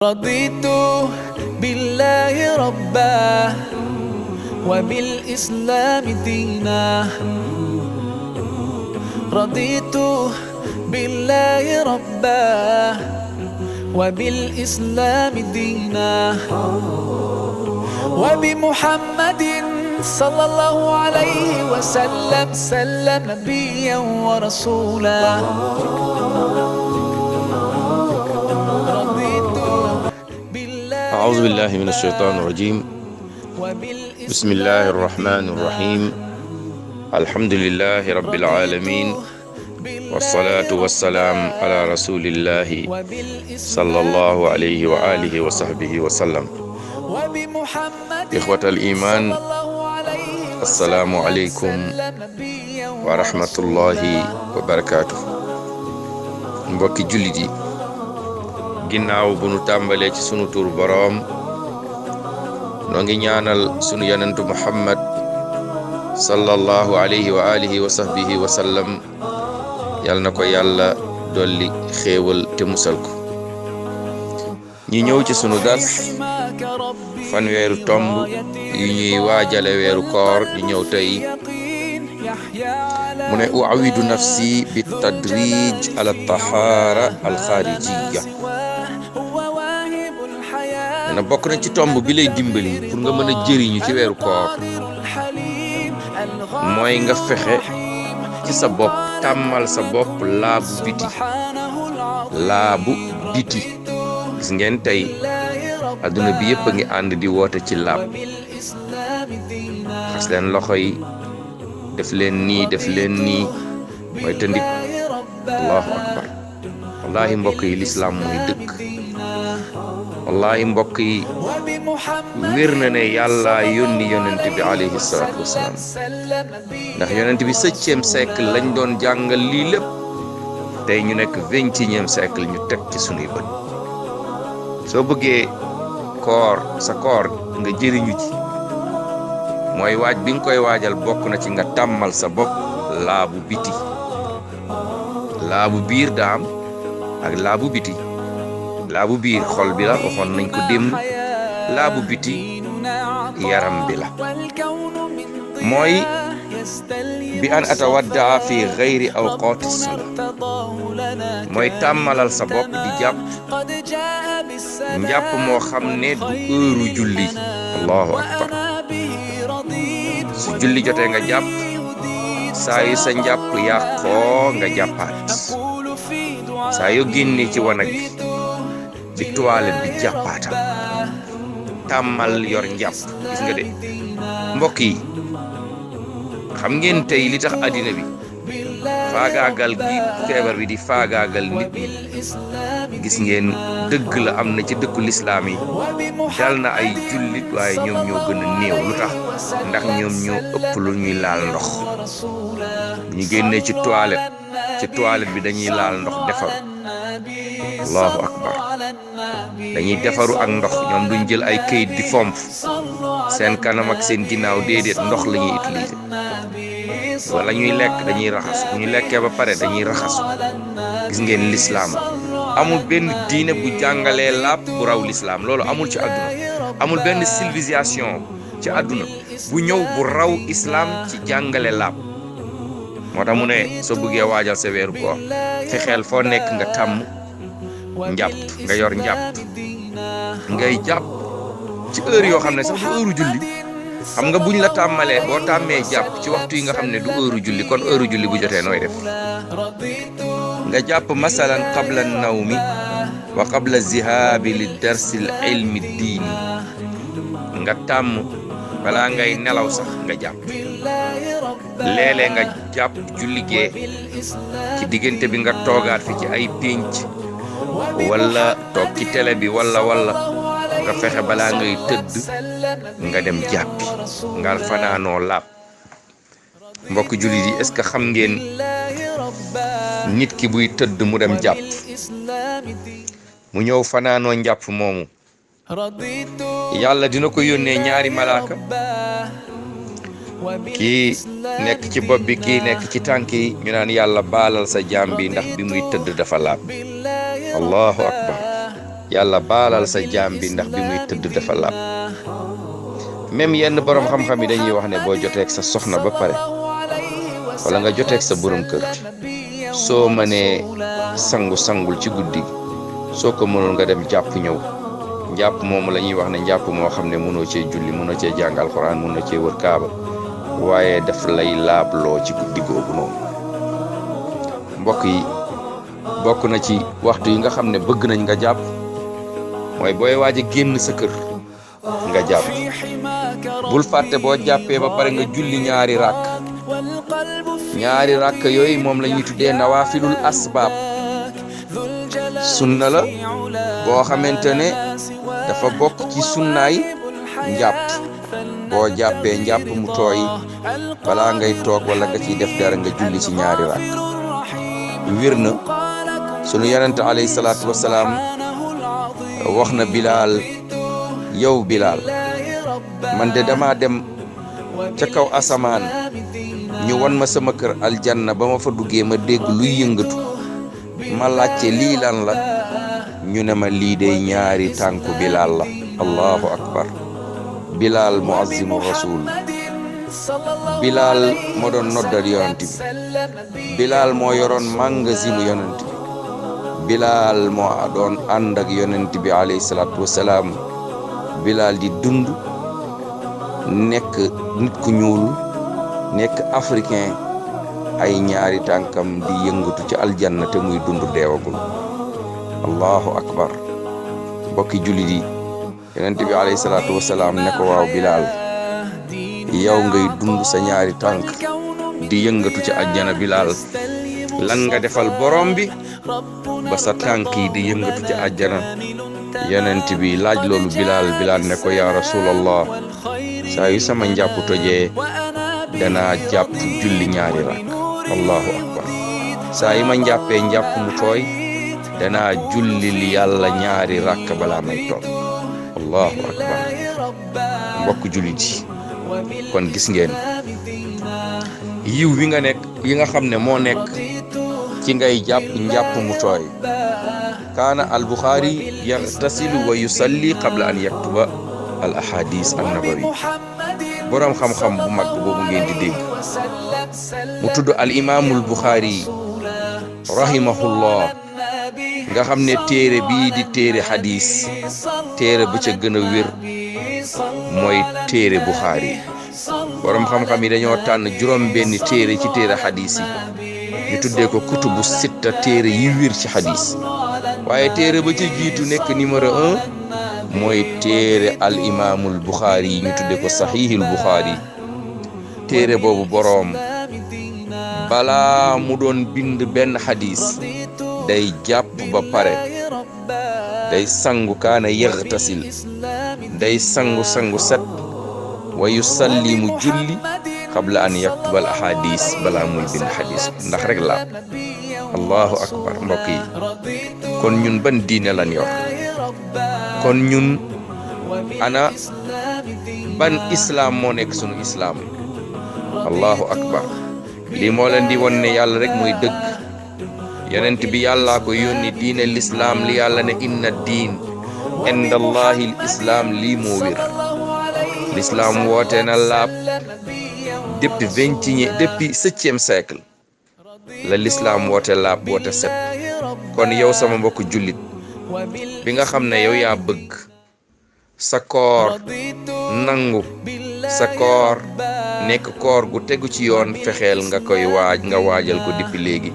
رضيت بالله ربا وبالإسلام دينا رضيت بالله ربا وبالإسلام دينا وبمحمد صلى الله عليه وسلم سلم نبيا ورسولا أعوذ بالله من الشيطان الرجيم بسم الله الرحمن الرحيم الحمد لله رب العالمين والصلاة والسلام على رسول الله صلى الله عليه وآله وصحبه وسلم إخوة الإيمان السلام عليكم ورحمة الله وبركاته mbokki jullit yi ginnaaw bu nu tàmbalee ci sunu tur boroom noo ngi ñaanal sunu yonentu Muhammad sallallahu alayhi wa alihi wa sahbihi wa sallam yal na ko yàlla dolli xéewal te musal ko ñi ñëw ci sunu dars fanweeru tomb yu ñuy waajale weeru koor di ñëw tey mu ne uawidu nafsi bi tadrij ala tahara al xaarijiya dana bokk na ci tomb bi lay dimbali pour nga mën a jëriñu ci weeru koor mooy nga fexe ci sa bopp tàmmal sa bopp laabu biti gis ngeen tey adduna bi yëpp a ngi ànd di woote ci laab xas leen loxo yi def leen nii mooy tëndik allahu akbar wallahi mbokk yi lislaam mooy dëkk wallahi mbokk yi wér na ne yàlla yónni yonent bi alayhi salaatu wasalaam ndax yonent bi 7e siècle lañ doon jàngal lii lépp tey ñu nekk 21e siècle ñu teg ci sunuy bët soo bëggee sa koor nga jëriñu ci mooy waaj bi nga koy waajal bokk na ci nga tàmmal sa bopp laabu biti laabu biir daam ak laabu biti laabu biir xol bi la waxoon nañ ko démb laabu biti yaram bi la mooy bi an atawaddaa fi gayri awqaati sala mooy tàmmalal sa bopp di jàpp njàpp moo xam ne du heure julli allahu akbar su julli jotee nga jàpp saa yu sa njàpp yàqoo nga jàppaat saa yoo génnee ci wanag bi toilette bi jàppaatal tàmmal yor njàpp gis nga de mbokk yi xam ngeen tey li tax àddina bi faagaagal gi feebar bi di faagaagal nit ñi gis ngeen dëgg la am na ci dëkku lislaam yi dal na ay jullit waaye ñoom ñoo gën a néew lu tax ndax ñoom ñoo ëpp lu ñuy laal ndox ñu génnee ci toilette bi dañuy laal ndox defaru allahu akbar dañuy defaru ak ndox ñoom duñ jël ay kayit di fomp seen kanam ak seen ginnaaw déedéet ndox la ñuy utiliser wala ñuy lekk dañuy raxasu bu ñu lekkee ba pare dañuy raxasu gis ngeen lislaam amul benn diine bu jàngalee laab bu raw lislaam loolu amul ci àdduna amul benn civilisation ci àdduna bu ñëw bu raw islaam ci jàngale laab moo tax mu ne soo bëggee waajal sa weeru koor fexeel foo nekk nga tàmm njàpp nga yor njàpp ngay jàpp ci heure yoo xam ne sax du heure julli xam nga buñ la tàmmalee boo tàmmee jàpp ci waxtu yi nga xam ne du heure julli kon heure julli bu jotee nooy def nga jàpp masalan qabla nawmi wa qabla zihabi li darsil ilmi diini nga tàmm balaa ngay nelaw sax nga jàpp léeg-léeg nga jàpp julli gee ci diggante bi nga toogaat fi ci ay pénc wala toog ci télé bi wala nga fexe balaa ngay tëdd nga dem jàppi nga fanaanoo laab mbokk jullit yi est-ce que xam ngeen nit ki buy tëdd mu dem jàpp mu ñëw fanaanoo njàpp moomu yàlla dina ko yónnee ñaari malaaka kii nekk ci bopp bi kii nekk ci tànk yi ñu naan yàlla baalal sa jaam bi ndax bi muy tëdd dafa laab allahu akbar yàlla baalal sa jaam bi ndax bi muy tëdd dafa laab. même yenn borom xam-xam yi dañuy wax ne boo joteeg sa soxna ba pare wala nga joteeg sa borom kër soo mënee sangul ci guddi soo ko mënul nga dem jàpp ñëw. njàpp moomu la ñuy wax ne njàpp moo xam ne mënoo cee julli mënoo cee jàng alxuraan mënoo cee wër kaaba waaye daf lay laabloo ci guddi googu noonu. mbokk yi bokk na ci waxtu yi nga xam ne bëgg nañ nga jàpp mooy booy waaj a génn sa kër nga jàpp. bul fàtte boo jàppee ba pare nga julli ñaari ràkk yooyu moom la ñuy tuddee nawaafilul asbaab. sunna la boo xamante ne dafa bokk ci sunnaay njàpp. boo jàppee njàpp mu tooy balaa ngay toog wala nga ciy def dara nga julli ci ñaari ràkk. wir na sunu yonente alayhi salaatu wasalaam wax na Bilaal, yow Bilaal man de dama dem ca kaw asamaan ñu won ma sama kër aljanna ba ma fa duggee ma dégg luy yëngatu ma laajte lii lan la ñu ne ma lii de ñaari tànku Bilaal la. allahu akbar. Bilaal muazzimu rasul. Bilaal moo doon noddal yonent bi. Bilaal moo yoroon magasinu yonent bi. Bilaal moo doon ànd ak yonent bi alayhi salaatu wasalaam. Bilaal di dund nekk nit ku ñuul nekk africain ay ñaari tànkam di yëngatu ci aljanna te muy dund deewagul. allahu akbar. mbokki jullit yi yonent bi alayhi salaatu wasalaam ne ko waaw Bilaal yow ngay dund sa ñaari tànk di yëngatu ci àjjana Bilaal lan nga defal borom bi ba sa tànk yi di yëngatu ci àjjana. yonent bi laaj loolu Bilaal ne ko yaa rasulallah saa yu sama njàpp tojee danaa jàpp julli ñaari rak. allahu akbar. saa yi ma njàppee njàpp mu tooy danaa jullil yàlla ñaari rakk balaa may toog. allahu akbar. mbokk jullit yi kon gis ngeen yiw wi nga nekk yi nga xam ne moo nekk ci ngay jàpp njàpp mu tooy. kaana al buxaari yaxtasilu wa yusalli qabla an yaktuba al ahadis an nabawi. boroom xam-xam bu mag boobu ngeen di dégg mu tudd al imaamul buxaari rahimahullah nga xam ne téere bii di téere hadis téere bu ca gën a wér mooy téere buxaari. boroom xam-xam yi dañoo tànn juróom benn téere ci téere hadis yi ñu tuddee ko kutubu sitta téere yi wér ci hadis. waaye téere ba ca jiitu nekk numéro 1 mooy téere al imaamul buxaari yi ñu tudde ko saxiihul buxaari. téere boobu boroom balaa mu doon bind benn hadis day jàpp ba pare day sangu kaana yaxtasil day sangu set wa yusalli mu julli qabla an yaktubal ahadis balaa muy bind hadis ndax rek la. allahu akbar. mbokk yi kon ñun ban diine lan yor? kon ñun ana ban islam moo nekk sunu islam? allahu akbar. lii moo leen di won ne yàlla rek mooy dëgg. yonent bi yàllaa ko yónni diine l'islam li yàlla ne inna diin inda allahi l islam lii moo wér. l'islam woote na laab depuis 7e siècle la l'islam woote laab woote set. kon yow sama mbokk jullit bi nga xam ne yow yaa bëgg sa koor nangu sa koor nekk koor gu tegu ci yoon fexeel nga waajal ko depuis léegi.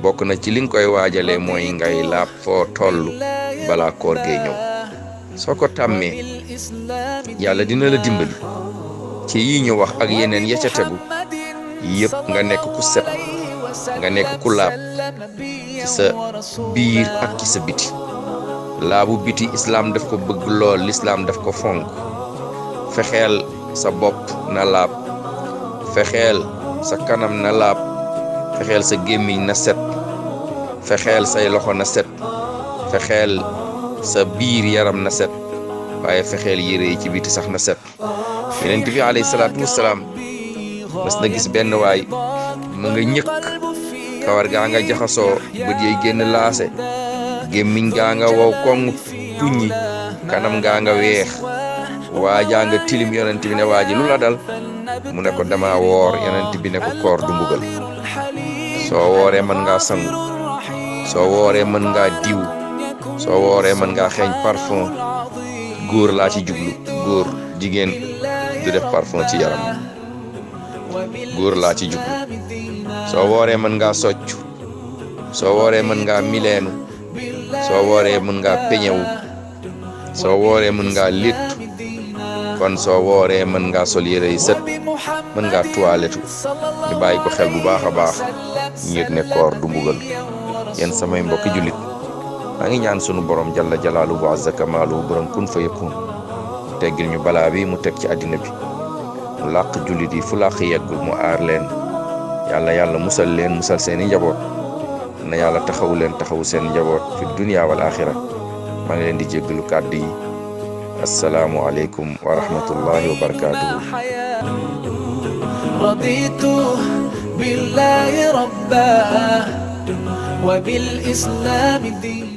bokk na ci li nga koy waajalee mooy ngay laab foo toll balaa koor gee ñëw. soo ko tàmmee yàlla dina la dimbali ci yi ñu wax ak yeneen ya ca tegu yëpp nga nekk ku set nga nekk ku laab ci sa biir ak ci sa biti. laabu biti islam daf ko bëgg lool, l'islam daf ko fonk. fexeel sa bopp na laab, fexeel sa kanam na laab, fexeel sa gémmiñ na set, fexeel say loxo na set, fexeel sa biir yaram na set, waaye fexeel yére yi ci biti sax na set. Yonent bi alayhi salaatu wassalaam mas na gis benn waay mu nga ñëkk, kawar gaa nga jaxasoo, bët yey génn laase, gémmiñ gaa nga wow koŋ, tuñ ñi kanam ngaa nga weex waajaa nga tilim yonent bi ne waaji lu la dal mu ne ko dama woor yonent bi ne ko koor du mbugal soo wooree mën ngaa sangu soo wooree mën ngaa diw soo wooree mën ngaa xeeñ parfum góor laa ci jublu góor jigéen du def parfum ci yaram góor laa ci jublu soo wooree mën ngaa soccu soo wooree mën ngaa mileenu soo wooree mën ngaa peñewu soo wooree mën ngaa léttu kon soo wooree mën ngaa sol yére yi set mën ngaa toilettu ñu bàyyi ko xel bu baax a baax ñu yëg ne koor du mbugal yéen samay mbokki jullit maa ngi ñaan sunu borom jalla jalaaluhu wa azza kamaaluhu borom kun fa yakun teggil ñu balaa bi mu teg ci àddina bi mu làq jullit yi fu làq yeggul mu aar leen yàlla musal leen musal seeni njaboot na yàlla taxawu leen taxawu seen njaboot fi dunya wal axira maa ngi leen di jéggalu kàddu yi assalaamu aleykum wa rahmatullahi wa barakaatuhu raditu billahi rabba wa bil islami diina